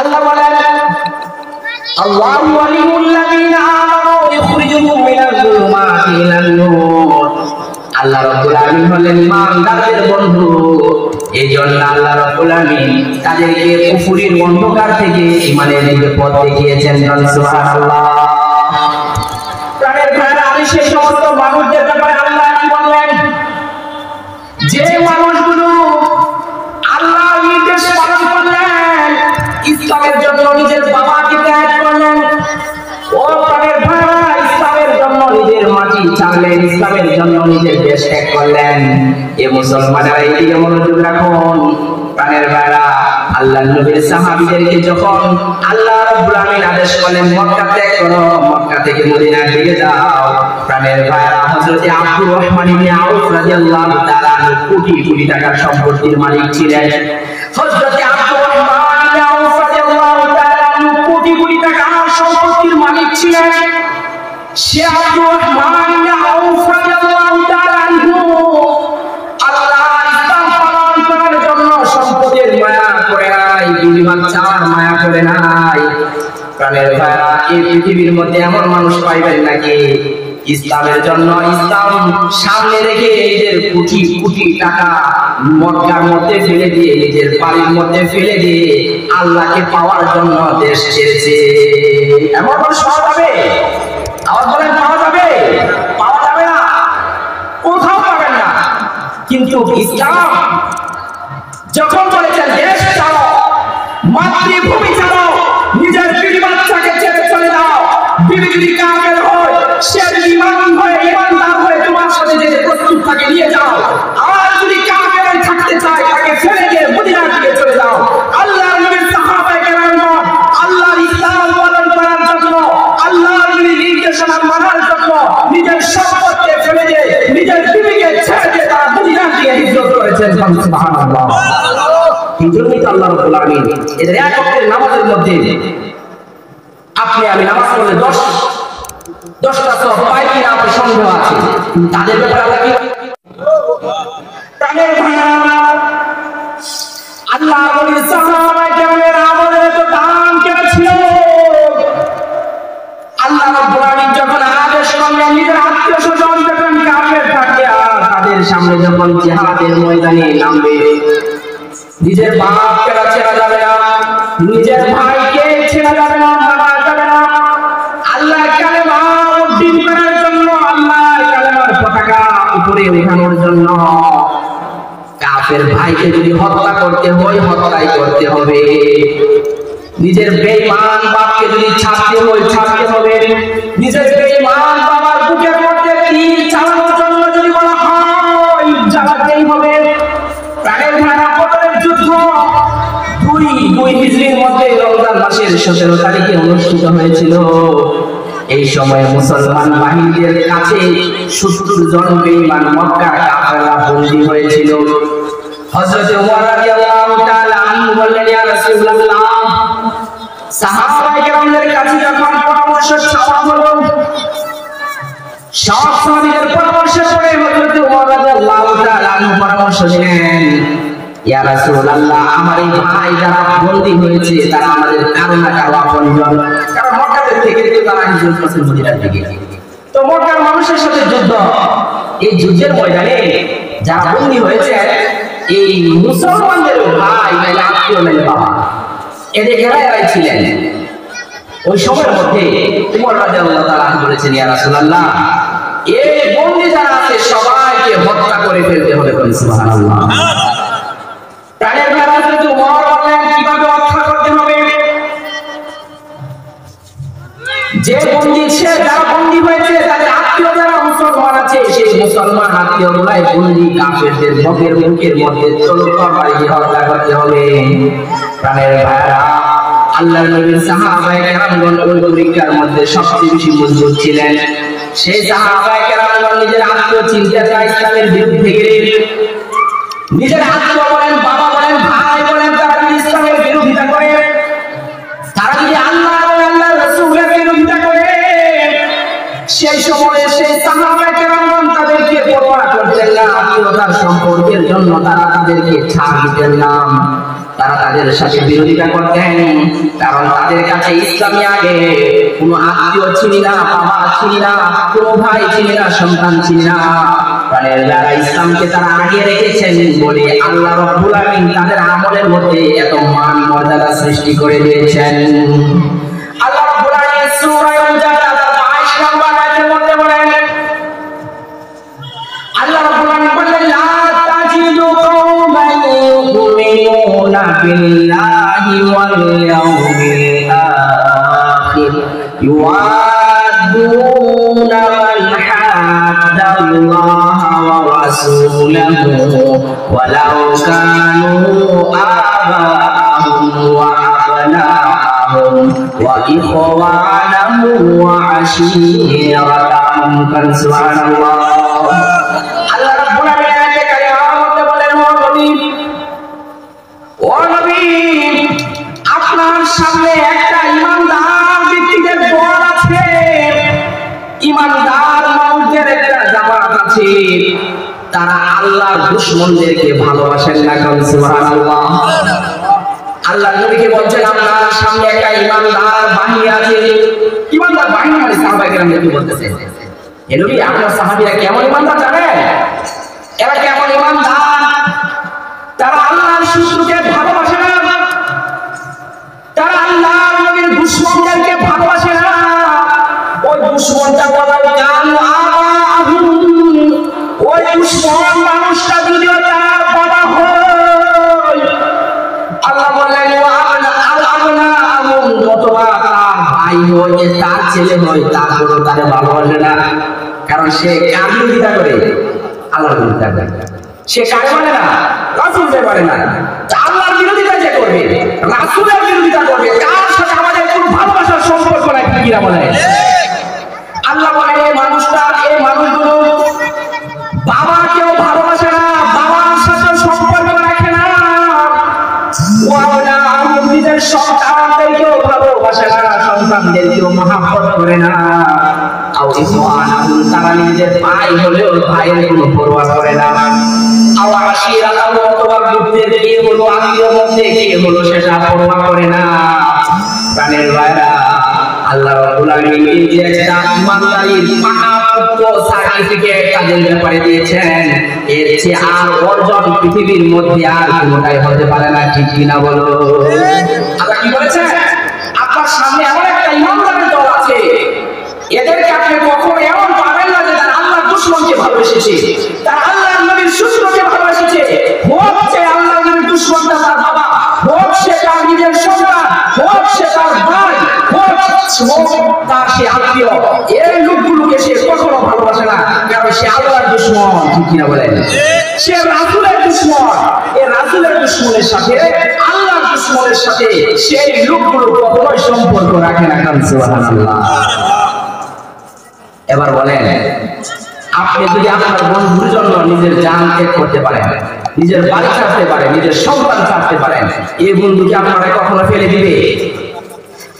আল্লাহ বলেন আল্লাহু ওয়ালিউল্লাযিনা আমানু ইখরিজুহুম মিনাল যুলুমাতি ইলান নূর। আল্লাহ রাব্বুল আলামিন হলেন ঈমানদারদের বন্ধু। এইজন্য আল্লাহ রাব্বুল আলামিন তাদেরকে কুফরির অন্ধকার থেকে ঈমানের দিকে পথ দেখিয়েছেন। সুবহানাল্লাহ। প্রাণের ভাইরা, আমি সেই সমস্ত মানুষদের ব্যাপারে আল্লাহ কি বললেন? যে মানুষগুলো আল্লাহর নির্দেশ পালন করলেন, ইসলামের জন্য নিজের বাবাকে ত্যাগ করলেন। ও প্রাণের ভাইরা, ইসলামের জন্য নিজের মাটি ছাড়লেন, ইসলামের জন্য নিজের দেশ ত্যাগ করলেন। এ মুসলমানেরা এইদিকে মনোযোগ রাখুন। প্রাণের ভাইরা, আল্লাহর নবীর সাহাবীদেরকে যখন আল্লাহ রাব্বুল আলামিন আদেশ করলেন মক্কা ত্যাগ করো, মক্কা থেকে মদিনার দিকে যাও, প্রাণের ভাইরা, হযরত আব্দুর রহমান ইবনে আউফ রাদিয়াল্লাহু তাআলা কোটি কোটি টাকার সম্পত্তির মালিক ছিলেন। হযরত আব্দুর রহমান ইবনে আউফ রাদিয়াল্লাহু তাআলা কোটি কোটি টাকার সম্পত্তির মালিক ছিলেন। সে আব্দুর রহমান ইবনে আউফ রাদিয়াল্লাহু তাআলা আল্লাহর ইসলাম পালন করার জন্য সম্পদের মায়া করে নাই, দুই বাচ্চার মায়া করে নাই। প্রাণের ভাইরা, এই পৃথিবীর মধ্যে এমন মানুষ পাইবেন নাকি ইসলামের জন্য, ইসলাম সামনে রেখে নিজের কোটি কোটি টাকা মক্কার মধ্যে ফেলে দিয়ে, নিজের বাড়ির মধ্যে ফেলে দিয়ে আল্লাহকে পাওয়ার জন্য দেশ ছেড়েছে? এমন মানুষ পাওয়া যাবে? আবার বলেন, পাওয়া যাবে? পাওয়া যাবে না, কোথাও পাবেন না। কিন্তু ইসলাম যখন বলেছেন দেশ ছাড়ো, মাতৃভূমি ছাড়ো, নিজের বিবি বাচ্চাকে ছেড়ে চলে দাও, বিবি যদি কাফের হয়, সে ঈমানদার হয়ে তোমার সাথে যেতে প্রস্তুত থাকে, নিয়ে যাও। আর যদি কাফের থাকতে চায়, তাকে ফেলে দিয়ে মদিনার দিকে চলে যাও। আল্লাহর নবীর সাহাবায়ে কেরামগণ আল্লাহর ইসলাম পালন করার জন্য, আল্লাহর নবীর নির্দেশনা মানার জন্য নিজের সম্পদকে ফেলে দিয়ে, নিজের বিবিকে ছেড়ে দিয়ে তারা মদিনার দিকে হিজরত করেছেন। সুবহানাল্লাহ। এই জন্যই তো আল্লাহ রাব্বুল আলামিন এদের এক ওয়াক্তের নামাজের মধ্যে আপনি আমি নামাজ পড়লে 10টা সব পাই কিনা আপনার সন্দেহ আছে, তাদের ব্যাপারে আল্লাহ কি? প্রাণের ভাইরা, আল্লাহ নবীর সাহাবায়ে কেরামের আমলে তো দাম কেন ছিল? আল্লাহ রাব্বুল আলামিন যখন আদেশ করলেন নিজের আত্মীয়-স্বজন যখন কাফের থাকে আর তাদের সামনে যখন জিহাদের ময়দানে নামবে, নিজের বাপকে ছেড়া যাবে না, নিজের ভাইকে ছেড়া যাবে না, মারা যাবে না। আল্লাহর কালেমা উদ্দিন করার জন্য, আল্লাহর কালেমার পতাকা উপরে ওঠানোর জন্য কাফের ভাইকে যদি হত্যা করতে হয়, হত্যাই করতে হবে। নিজের বেঈমান বাপকে যদি ছাড়তে হয়, ছাড়তে হবে। নিজের বেঈমান বাবার বুকের মধ্যে তীর চালানোর জন্য যদি বলা হয়, চালাতেই হবে। প্রাণের ভাইরা, বদরের যুদ্ধ 2 হিজরির মধ্যে রমজান মাসের 17 তারিখে অনুষ্ঠিত হয়েছিল। এই সময়ে মুসলমান বাহিনীদের কাছে 70 জন বেঈমান মক্কার কাফেররা বন্দী হয়েছিল। হযরত ওমর রাদিয়াল্লাহু তাআলা আনহু বললেন, ইয়া রাসূলুল্লাহ, সাহাবায়ে কেরামদের কাছে যখন পরামর্শ চাওয়া হলো, সব সাহাবীদের পরামর্শ পড়ে হযরত ওমর রাদিয়াল্লাহু তাআলা আনহু পরামর্শ দিলেন, ইয়া রাসূলুল্লাহ, আমার এই ভাই যারা বন্দী হয়েছে তারা আমাদের কারো না কারো আপনজন, কারণ মক্কা থেকে তারা হিজরত করেছে মদিনার দিকে। তো মক্কার মানুষের সাথে যুদ্ধ, এই যুদ্ধের ময়দানে যারা বন্দী হয়েছে এই মুসলমানদের ভাই নাইলে আত্মীয় নাইলে বাবা, এরাই ছিলেন। ওই সময়ের মধ্যে ওমর রাদিয়াল্লাহু তাআলা বলেছেন, ইয়া রাসূলুল্লাহ, এই বন্দী যারা আছে সবাইকে হত্যা করে ফেলতে হবে। সুবহানাল্লাহ। প্রাণের ভাইরা, যদি ওমর বলেন কিভাবে হত্যা করতে হবে? যে বন্দী, সে যারা বন্দী হয়েছে তাদের আত্মীয় যারা মুসলমান আছে, সেই মুসলমান আত্মীয়গুলাই বন্দী কাফেরদের বুকের মধ্যে তরবারি দিয়ে হত্যা করতে হবে। প্রাণের ভাইরা, আল্লাহর নবীর সাহাবায়ে কেরামগণ ওই পরীক্ষার মধ্যে সবচেয়ে বেশি মজবুত ছিলেন। সেই সাহাবায়ে কেরামগণ নিজের আত্মীয় চিন্তাটা ইসলামের বিরুদ্ধে গেলে, নিজের আত্মীয় বলেন, বাবা বলেন, ভাই বলেন, তারা ইসলামের বিরোধিতা করে, তারা যদি আল্লাহ এবং আল্লাহর রাসূলের বিরোধিতা করে, সেই সময়ে সেই সাহাবায়ে কেরামগণ তাদেরকে পরোয়া করতেন না। আত্মীয়তার সম্পর্কের জন্য তারা তাদেরকে ছাড় দিতেন না। তারা তাদের সাথে বিরোধিতা করতেন, কারণ তাদের কাছে ইসলামী আগে কোনো আত্মীয় ছিলি না, বাবা ছিলি না, কোনো ভাই ছিলি না, সন্তান ছিলি না। প্রাণের যারা ইসলামকে তারা আগে রেখেছেন বলে আল্লাহ রাব্বুল আলামিন তাদের আমলের মধ্যে এত মান মর্যাদা সৃষ্টি করে দিয়েছেন। আল্লাহ রাব্বুল আলামিন সূরা মুজাদালা 22 নম্বর আয়াতের মধ্যে বলেন, আল্লাহ রাব্বুল আলামিন বলেন, লা তাজিদু কওমান ইউমিনুনা বিল্লাহি ওয়াল ইয়াউমিল আখির ইউআদুনা মান হাদ্দাল্লাহা ওয়া রাসূলাহু ওয়ালাউ কানু আবাআহুম ওয়া আবনাআহুম ওয়া ইখওয়ানাহুম ওয়া আশীরাতাহুম। সুবহানাল্লাহ। আল্লাহ রাব্বুল আলামিন আয়াতে কারিমার মধ্যে বলেন, ও নবী, আপনার সামনে একটা ঈমানদার ব্যক্তিদের দল আছে, ঈমানদার মানুষদের একটা জামাত আছে, তারা আল্লাহর দুশমনদেরকে ভালোবাসেন না। সুবহানাল্লাহ। আল্লাহ নবীকে বলছেন, আপনার সামনে একটা ঈমানদার বাহিনী আছে। ঈমানদার বাহিনী মানে সাহাবায়ে কেরামকে বলতেছেন, হে নবী, আপনার সাহাবীরা কেমন ঈমানদার জানেন? এরা কেমন ঈমানদার? তারা আল্লাহর শত্রুকে ভালোবাসে না, তারা আল্লাহর নবীর দুশমনদেরকে ভালোবাসে না। ওই দুশমনটা বলার গান আবাহুম, ওই দুশমন মানুষটা যদিও তার বাবা হয়, আল্লাহ বললেন অথবা তার ভাই হয়, তার ছেলে হয়, তারপরও তারে ভালোবাসে না। কারণ সে কার বিরোধিতা করে? আল্লাহর বিরোধিতা করে। সে কারে মানে না? রাসূলকে মানে না। আল্লাহর বিরোধিতা যে করবে, রাসূলের বিরোধিতা করবে, তার সাথে আমাদের কোনো ভালোবাসার সম্পর্ক নাই। কি না বলে? আল্লাহ বলেন, এই মানুষটা, এই মানুষগুলো বাবাকেও ভালোবাসে না, বাবার সাথে সম্পর্ক রাখে না, নিজের সন্তানদেরকেও ভালোবাসে না, সন্তানদেরকেও মহব্বত করে না। তারা নিজের ভাই হলেও ভাইয়ের কোনো পরোয়া করে না। অথবা গুপ্তের কে হলো, আত্মীয়র মধ্যে কে হলো, সেটা পরোয়া করে না। প্রাণের ভাইরা, আল্লাহ রাব্বুল আলামিন যে একটা ইমানদারির পাকাপোক্ত সার্টিফিকেট তাদের ব্যাপারে দিয়েছেন, এর চেয়ে আর অর্জন পৃথিবীর মধ্যে আর কোনোটাই হতে পারে না। ঠিক কিনা বলো? আল্লাহ কি বলেছে? আপনার সামনে এমন একটা ইমানদারের দল আছে, এদেরকে আপনি কখনো এমন পাবেন না যে তারা আল্লাহর দুশমনকে ভালোবেসেছে, তারা আল্লাহর নবীর শত্রুকে ভালোবেসেছে। হোক সে আল্লাহর নবীর দুশমনটা তার বাবা, হোক সে তার নিজের সন্তান, হোক সে তার ভাই, হোক তার সে আত্মীয়, এই লোকগুলোকে সে কখনো ভালোবাসে না, কারণ সে আল্লাহর দুশমন। ঠিক কিনা বলেন? সে রাসূলের দুশমন। এই রাসূলের দুশমনের সাথে, আল্লাহর দুশমনের সাথে সেই লোকগুলো কখনোই সম্পর্ক রাখে না। সুবহানাল্লাহ। এবার বলেন, আপনি যদি আপনার বন্ধুর জন্য নিজের জান ত্যাগ করতে পারেন, নিজের বাড়ি ছাড়তে পারেন, নিজের সন্তান ছাড়তে পারেন, এই বন্ধুকে আপনারা কখনো ফেলে দিবে?